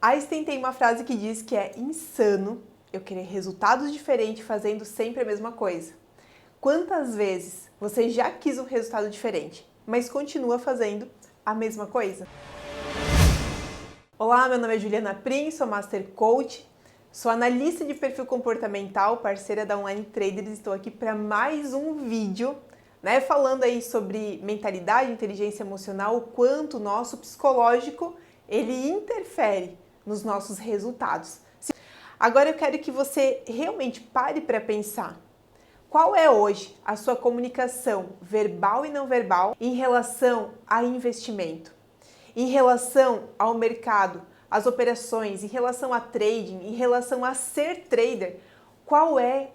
Einstein tem uma frase que diz que é insano eu querer resultados diferentes fazendo sempre a mesma coisa. Quantas vezes você já quis um resultado diferente, mas continua fazendo a mesma coisa? Olá, meu nome é Juliana Prim, sou Master Coach, sou analista de perfil comportamental, parceira da Online Traders, estou aqui para mais um vídeo, falando aí sobre mentalidade, inteligência emocional, o quanto o nosso psicológico ele interfere nos nossos resultados. Agora eu quero que você realmente pare para pensar. Qual é hoje a sua comunicação verbal e não verbal em relação a investimento? Em relação ao mercado, às operações, em relação a trading, em relação a ser trader? Qual é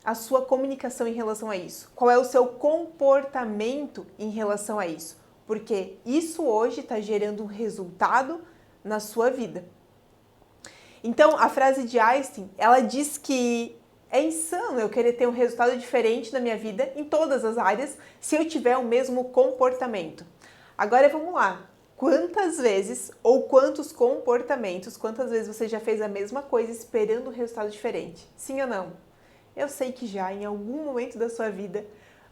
a sua comunicação em relação a isso? Qual é o seu comportamento em relação a isso? Porque isso hoje está gerando um resultado na sua vida. Então, a frase de Einstein, ela diz que é insano eu querer ter um resultado diferente na minha vida, em todas as áreas, se eu tiver o mesmo comportamento. Agora vamos lá. Quantas vezes ou quantos comportamentos, quantas vezes você já fez a mesma coisa esperando um resultado diferente? Sim ou não? Eu sei que já, em algum momento da sua vida,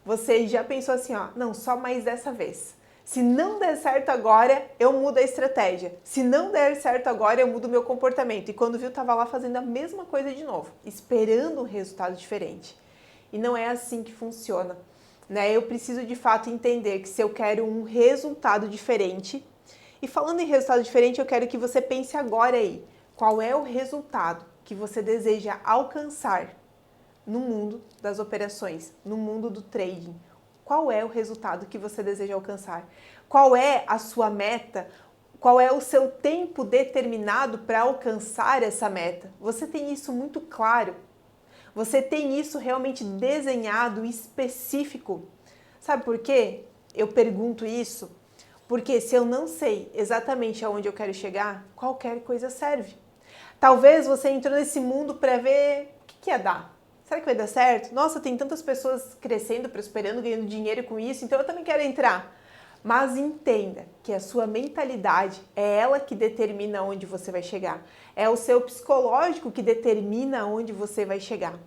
você já pensou assim, não, só mais dessa vez. Se não der certo agora, eu mudo a estratégia. Se não der certo agora, eu mudo o meu comportamento. E quando viu, estava lá fazendo a mesma coisa de novo, esperando um resultado diferente. E não é assim que funciona. Eu preciso de fato entender que se eu quero um resultado diferente, e falando em resultado diferente, eu quero que você pense agora aí, qual é o resultado que você deseja alcançar no mundo das operações, no mundo do trading? Qual é o resultado que você deseja alcançar? Qual é a sua meta? Qual é o seu tempo determinado para alcançar essa meta? Você tem isso muito claro? Você tem isso realmente desenhado, específico? Sabe por quê? Eu pergunto isso porque se eu não sei exatamente aonde eu quero chegar, qualquer coisa serve. Talvez você entrou nesse mundo para ver o que ia dar. Será que vai dar certo? Nossa, tem tantas pessoas crescendo, prosperando, ganhando dinheiro com isso, então eu também quero entrar. Mas entenda que a sua mentalidade é ela que determina onde você vai chegar. É o seu psicológico que determina onde você vai chegar.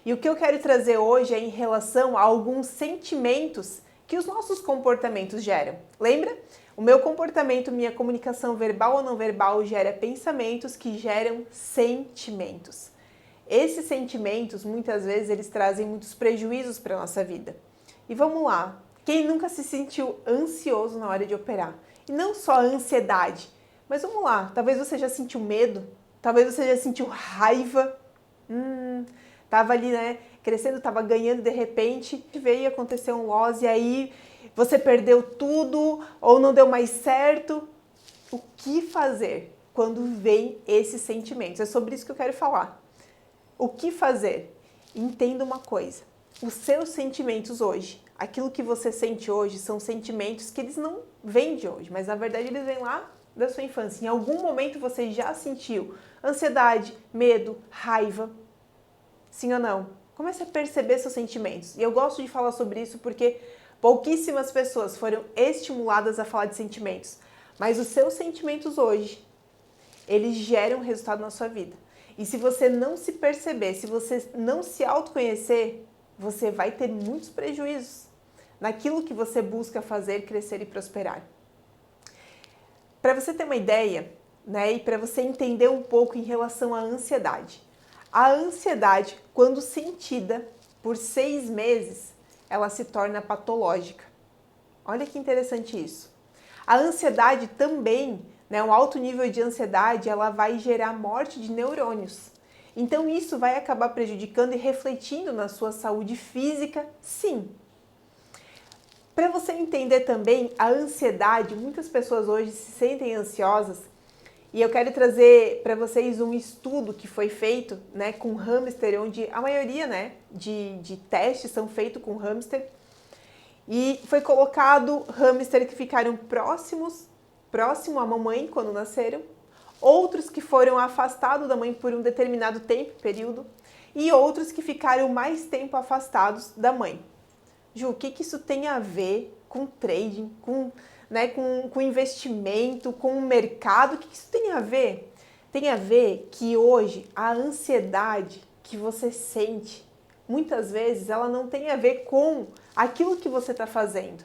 E o que eu quero trazer hoje é em relação a alguns sentimentos que os nossos comportamentos geram. Lembra? O meu comportamento, minha comunicação verbal ou não verbal gera pensamentos que geram sentimentos. Esses sentimentos, muitas vezes, eles trazem muitos prejuízos para a nossa vida. E vamos lá, quem nunca se sentiu ansioso na hora de operar? E não só ansiedade, mas vamos lá, talvez você já sentiu medo, talvez você já sentiu raiva, tava ali, crescendo, tava ganhando, de repente veio acontecer um loss e aí você perdeu tudo ou não deu mais certo. O que fazer quando vem esses sentimentos? É sobre isso que eu quero falar. O que fazer? Entenda uma coisa, os seus sentimentos hoje, aquilo que você sente hoje são sentimentos que eles não vêm de hoje, mas na verdade eles vêm lá da sua infância. Em algum momento você já sentiu ansiedade, medo, raiva? Sim ou não? Comece a perceber seus sentimentos. E eu gosto de falar sobre isso porque pouquíssimas pessoas foram estimuladas a falar de sentimentos, mas os seus sentimentos hoje, eles geram resultado na sua vida. E se você não se perceber, se você não se autoconhecer, você vai ter muitos prejuízos naquilo que você busca fazer, crescer e prosperar. Para você ter uma ideia, e para você entender um pouco em relação à ansiedade. A ansiedade, quando sentida por 6 meses, ela se torna patológica. Olha que interessante isso. A ansiedade também, um alto nível de ansiedade, ela vai gerar morte de neurônios. Então isso vai acabar prejudicando e refletindo na sua saúde física, sim. Para você entender também a ansiedade, muitas pessoas hoje se sentem ansiosas e eu quero trazer para vocês um estudo que foi feito com hamster, onde a maioria de testes são feitos com hamster e foi colocado hamster que ficaram próximo à mamãe quando nasceram, outros que foram afastados da mãe por um determinado período, e outros que ficaram mais tempo afastados da mãe. Ju, o que isso tem a ver com trading, com né, com investimento, com o mercado. O que isso tem a ver? Tem a ver que hoje a ansiedade que você sente, muitas vezes, ela não tem a ver com aquilo que você está fazendo,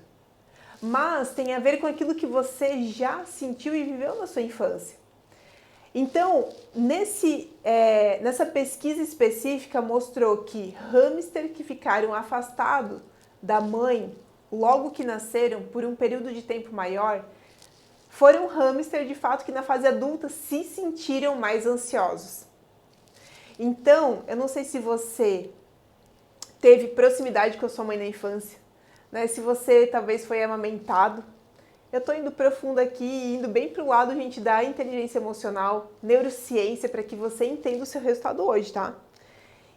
mas tem a ver com aquilo que você já sentiu e viveu na sua infância. Então, nessa pesquisa específica mostrou que hamster que ficaram afastados da mãe logo que nasceram por um período de tempo maior, foram hamster de fato que na fase adulta se sentiram mais ansiosos. Então, eu não sei se você teve proximidade com a sua mãe na infância, né? Se você talvez foi amamentado. Eu estou indo profundo aqui, indo bem para o lado, gente, da inteligência emocional, neurociência, para que você entenda o seu resultado hoje, tá?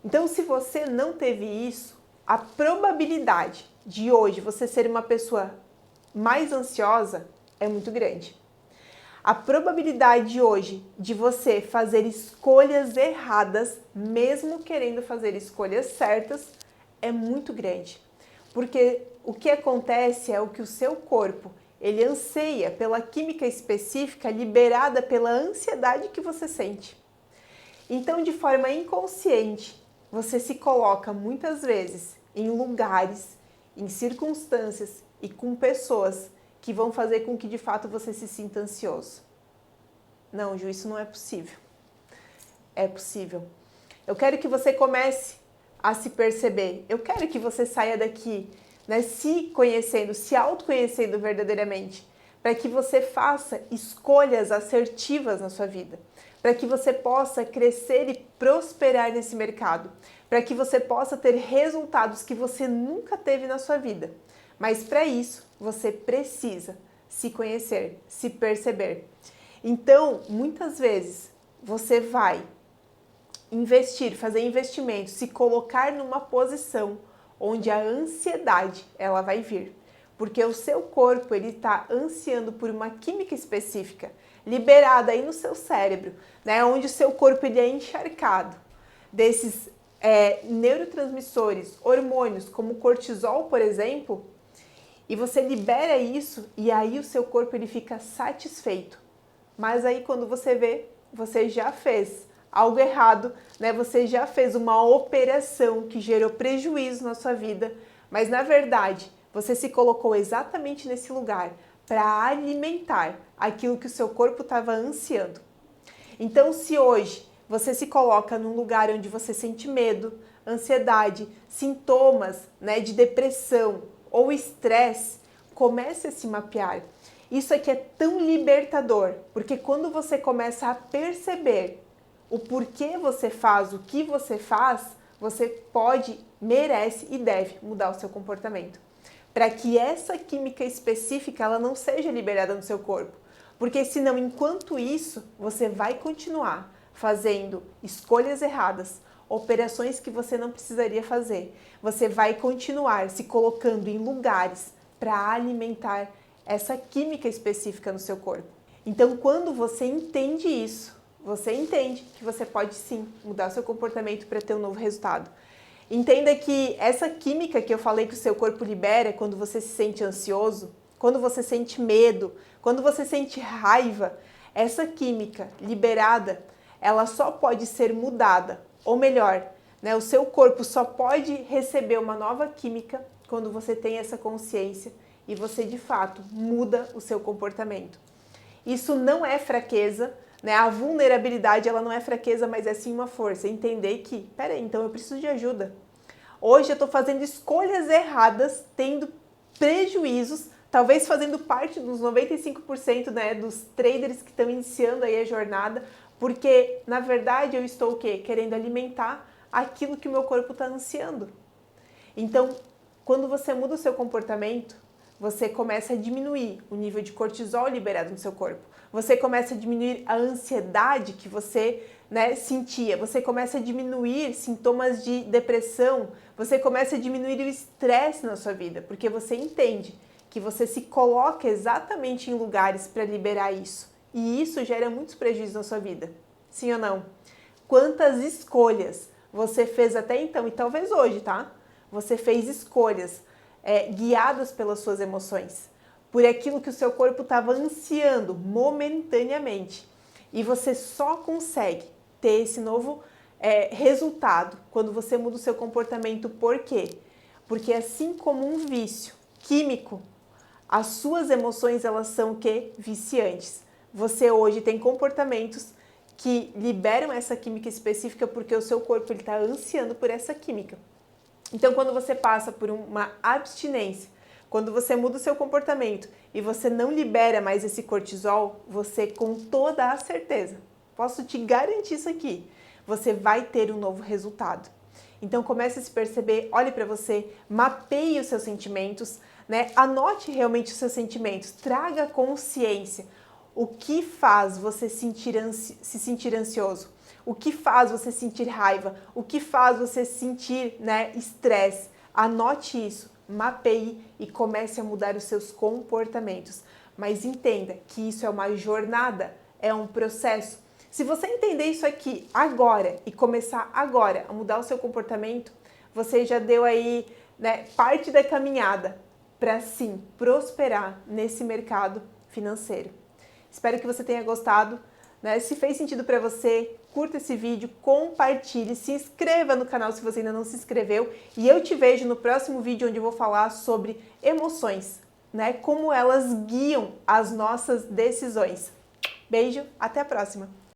Então, se você não teve isso, a probabilidade de hoje você ser uma pessoa mais ansiosa é muito grande. A probabilidade de hoje de você fazer escolhas erradas, mesmo querendo fazer escolhas certas, é muito grande. Porque o que acontece é o que o seu corpo ele anseia pela química específica liberada pela ansiedade que você sente. Então, de forma inconsciente, você se coloca muitas vezes em lugares, em circunstâncias e com pessoas que vão fazer com que de fato você se sinta ansioso. Não, Ju, isso não é possível. É possível. Eu quero que você comece a se perceber. Eu quero que você saia daqui, né, se conhecendo, se autoconhecendo verdadeiramente, para que você faça escolhas assertivas na sua vida, para que você possa crescer e prosperar nesse mercado, para que você possa ter resultados que você nunca teve na sua vida. Mas para isso, você precisa se conhecer, se perceber. Então, muitas vezes, você vai investir, fazer investimentos, se colocar numa posição onde a ansiedade ela vai vir, porque o seu corpo ele está ansiando por uma química específica liberada aí no seu cérebro, né, onde o seu corpo ele é encharcado desses neurotransmissores, hormônios como cortisol, por exemplo, e você libera isso e aí o seu corpo ele fica satisfeito. Mas aí quando você vê, você já fez algo errado, né? Você já fez uma operação que gerou prejuízo na sua vida, mas na verdade você se colocou exatamente nesse lugar para alimentar aquilo que o seu corpo estava ansiando. Então, se hoje você se coloca num lugar onde você sente medo, ansiedade, sintomas, né, de depressão ou estresse, comece a se mapear. Isso aqui é tão libertador, porque quando você começa a perceber o porquê você faz o que você faz, você pode, merece e deve mudar o seu comportamento. Para que essa química específica ela não seja liberada no seu corpo. Porque senão, enquanto isso, você vai continuar fazendo escolhas erradas, operações que você não precisaria fazer. Você vai continuar se colocando em lugares para alimentar essa química específica no seu corpo. Então, quando você entende isso, você entende que você pode sim mudar o seu comportamento para ter um novo resultado. Entenda que essa química que eu falei que o seu corpo libera quando você se sente ansioso, quando você sente medo, quando você sente raiva, essa química liberada, ela só pode ser mudada, ou melhor, né, o seu corpo só pode receber uma nova química quando você tem essa consciência e você de fato muda o seu comportamento. Isso não é fraqueza, né? A vulnerabilidade ela não é fraqueza, mas é sim uma força. Entender que, peraí, então eu preciso de ajuda. Hoje eu estou fazendo escolhas erradas, tendo prejuízos, talvez fazendo parte dos 95%, né, dos traders que estão iniciando aí a jornada, porque na verdade eu estou o quê? Querendo alimentar aquilo que o meu corpo está ansiando. Então, quando você muda o seu comportamento, você começa a diminuir o nível de cortisol liberado no seu corpo. Você começa a diminuir a ansiedade que você, né, sentia. Você começa a diminuir sintomas de depressão. Você começa a diminuir o estresse na sua vida, porque você entende que você se coloca exatamente em lugares para liberar isso. E isso gera muitos prejuízos na sua vida. Sim ou não? Quantas escolhas você fez até então, e talvez hoje, tá? Você fez escolhas guiadas pelas suas emoções. por aquilo que o seu corpo estava ansiando momentaneamente. E você só consegue ter esse novo resultado quando você muda o seu comportamento. Por quê? Porque assim como um vício químico, as suas emoções, elas são o quê? Viciantes. Você hoje tem comportamentos que liberam essa química específica porque o seu corpo está ansiando por essa química. Então, quando você passa por uma abstinência, quando você muda o seu comportamento e você não libera mais esse cortisol, você, com toda a certeza, posso te garantir isso aqui, você vai ter um novo resultado. Então comece a se perceber, olhe para você, mapeie os seus sentimentos, né? Anote realmente os seus sentimentos, traga consciência. O que faz você se sentir ansioso? O que faz você sentir raiva? O que faz você sentir, né, estresse? Anote isso, mapeie e comece a mudar os seus comportamentos. Mas entenda que isso é uma jornada, é um processo. Se você entender isso aqui agora e começar agora a mudar o seu comportamento, você já deu aí, né, parte da caminhada para sim prosperar nesse mercado financeiro. Espero que você tenha gostado, né? Se fez sentido para você, curta esse vídeo, compartilhe, se inscreva no canal se você ainda não se inscreveu e eu te vejo no próximo vídeo onde eu vou falar sobre emoções, né? Como elas guiam as nossas decisões. Beijo, até a próxima!